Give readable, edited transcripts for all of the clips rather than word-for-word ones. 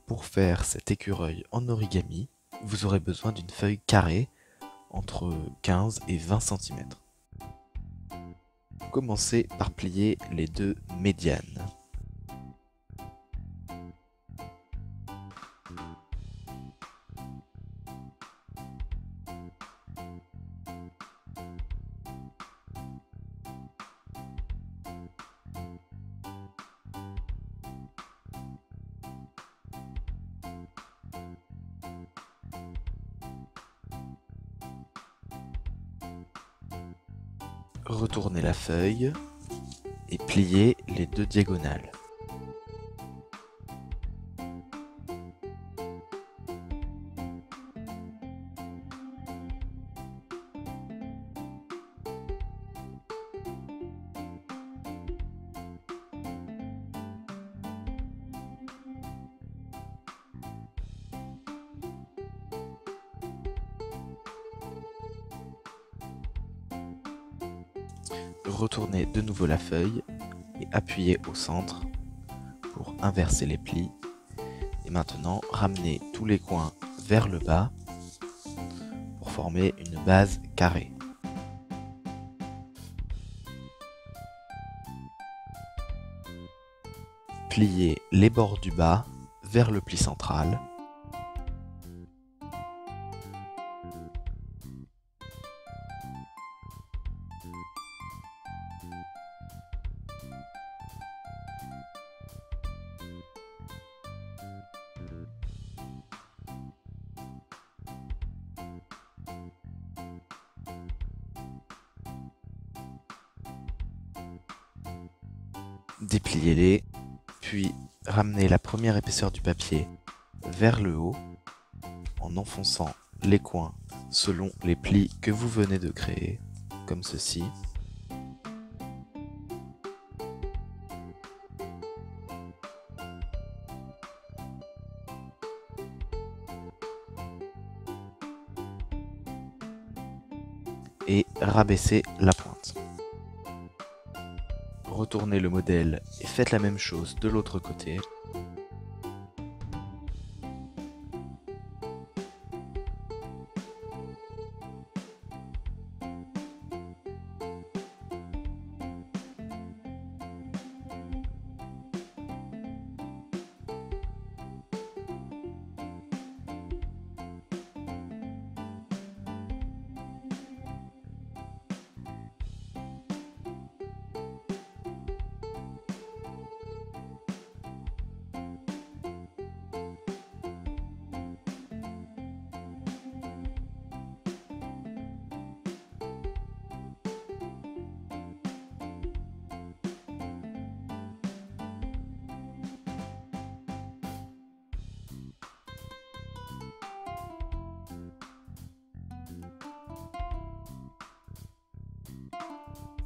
Pour faire cet écureuil en origami, vous aurez besoin d'une feuille carrée entre 15 et 20 cm. Commencez par plier les deux médianes. Retournez la feuille et pliez les deux diagonales. Retournez de nouveau la feuille et appuyez au centre pour inverser les plis. Et maintenant, ramenez tous les coins vers le bas pour former une base carrée. Pliez les bords du bas vers le pli central. Dépliez-les, puis ramenez la première épaisseur du papier vers le haut en enfonçant les coins selon les plis que vous venez de créer, comme ceci. Et rabaissez la pointe. Retournez le modèle et faites la même chose de l'autre côté.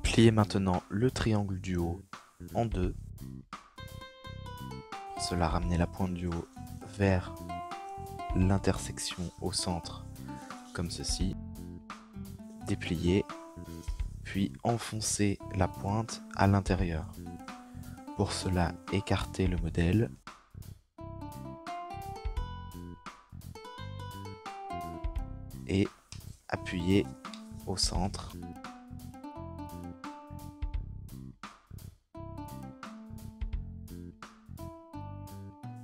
Pliez maintenant le triangle du haut en deux. Pour cela, ramenez la pointe du haut vers l'intersection au centre, comme ceci. Dépliez, puis enfoncez la pointe à l'intérieur. Pour cela, écartez le modèle. Et appuyez au centre.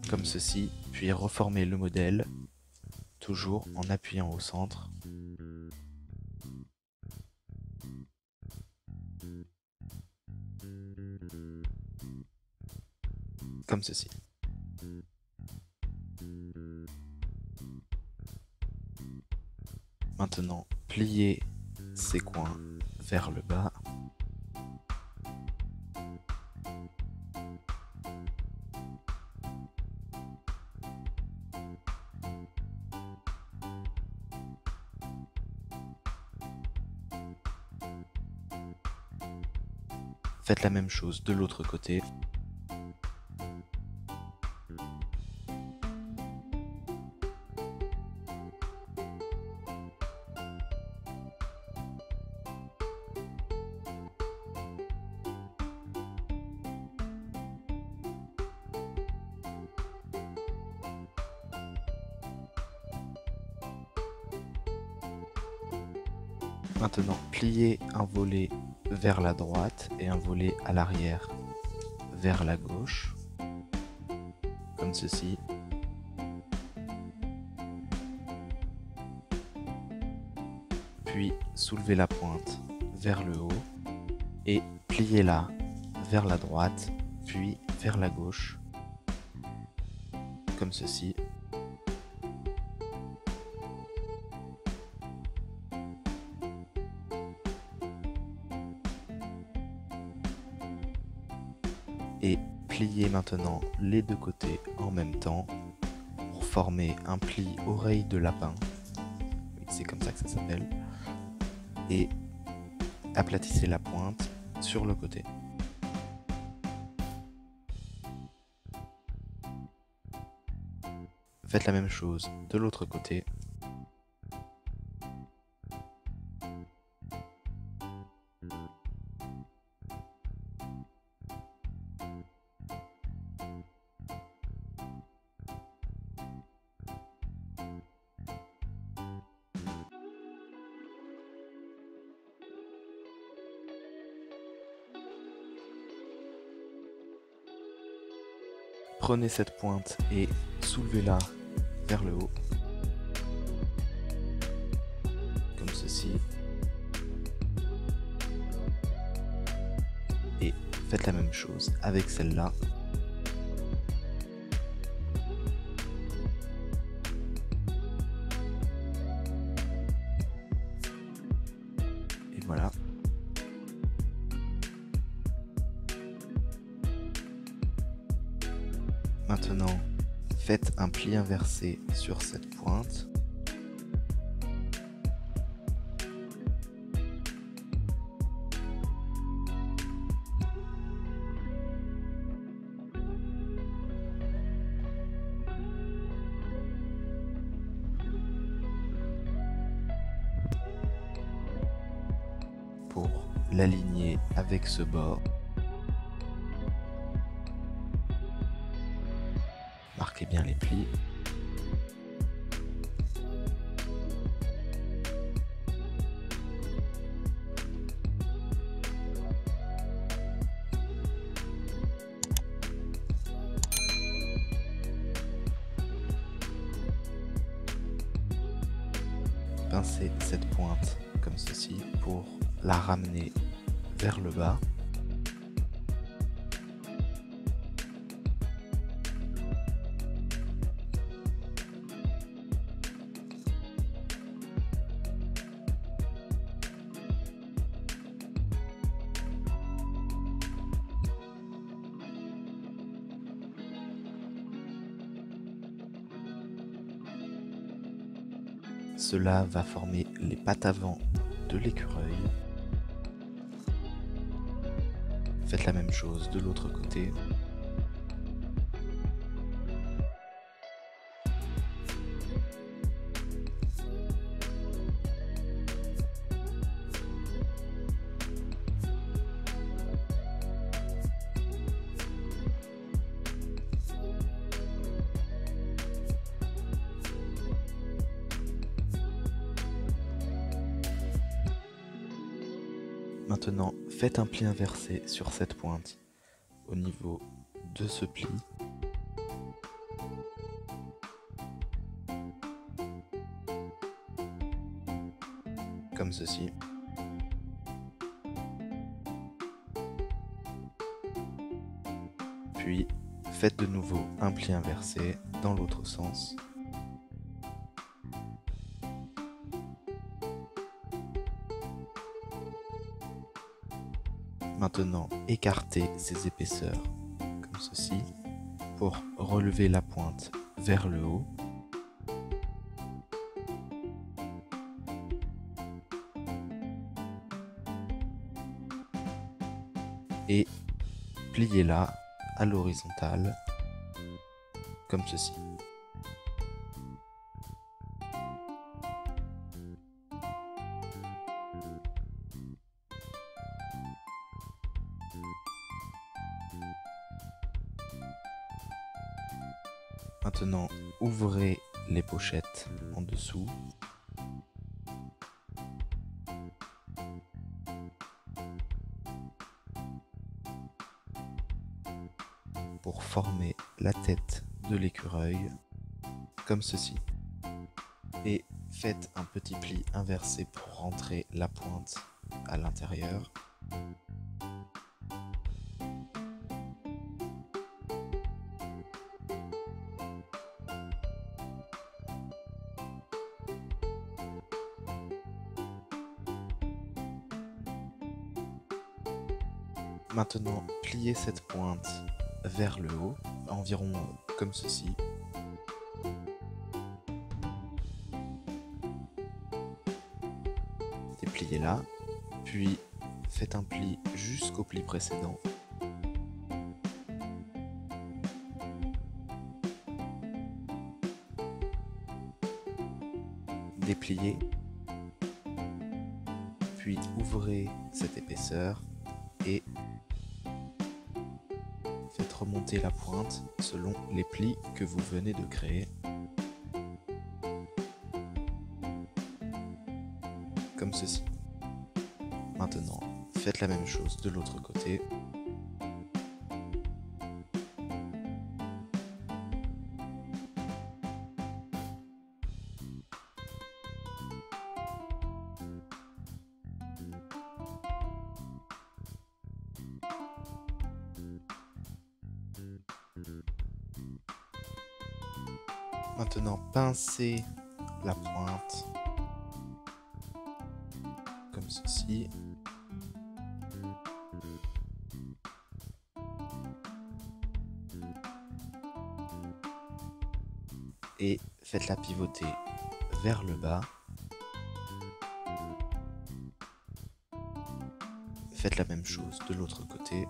Comme ceci, puis reformez le modèle, toujours en appuyant au centre. Comme ceci. Maintenant, pliez ces coins vers le bas. Faites la même chose de l'autre côté. Maintenant, pliez un volet vers la droite et un volet à l'arrière vers la gauche, comme ceci. Puis soulevez la pointe vers le haut et pliez-la vers la droite, puis vers la gauche, comme ceci. Et pliez maintenant les deux côtés en même temps pour former un pli oreille de lapin. Oui, c'est comme ça que ça s'appelle. Et aplatissez la pointe sur le côté. Faites la même chose de l'autre côté. Prenez cette pointe et soulevez-la vers le haut, comme ceci. Et faites la même chose avec celle-là. Et voilà. Maintenant, faites un pli inversé sur cette pointe. Pour l'aligner avec ce bord. Marquez bien les plis. Pincez cette pointe comme ceci pour la ramener vers le bas. Cela va former les pattes avant de l'écureuil. Faites la même chose de l'autre côté. Maintenant, faites un pli inversé sur cette pointe au niveau de ce pli. Comme ceci. Puis, faites de nouveau un pli inversé dans l'autre sens. Maintenant, écartez ces épaisseurs comme ceci pour relever la pointe vers le haut. Et pliez-la à l'horizontale comme ceci. Maintenant, ouvrez les pochettes en dessous. pour former la tête de l'écureuil, comme ceci. Et faites un petit pli inversé pour rentrer la pointe à l'intérieur. Maintenant, pliez cette pointe vers le haut, environ comme ceci. Dépliez-la, puis faites un pli jusqu'au pli précédent. Dépliez, puis ouvrez cette épaisseur et faites remonter la pointe selon les plis que vous venez de créer. Comme ceci. Maintenant, faites la même chose de l'autre côté. Maintenant, pincez la pointe comme ceci. Et faites-la pivoter vers le bas. Faites la même chose de l'autre côté.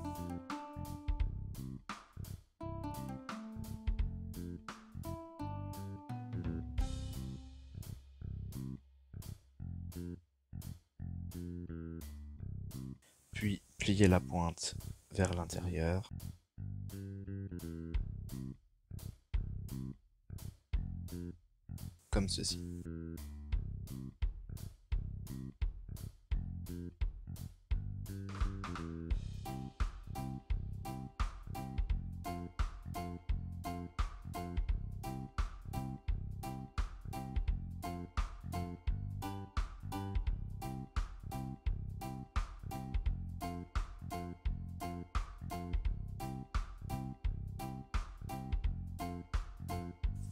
Puis pliez la pointe vers l'intérieur. Comme ceci.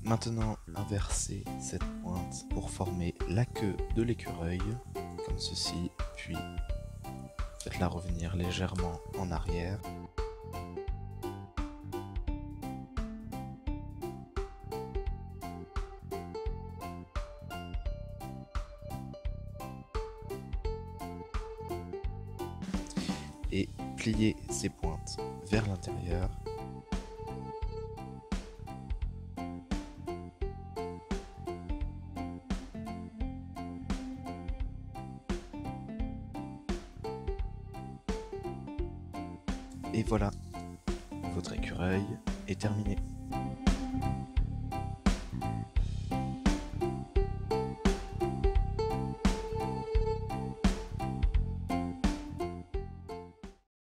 Maintenant, inversez cette pointe pour former la queue de l'écureuil, comme ceci, puis faites-la revenir légèrement en arrière. Et pliez ces pointes vers l'intérieur. Et voilà, votre écureuil est terminé.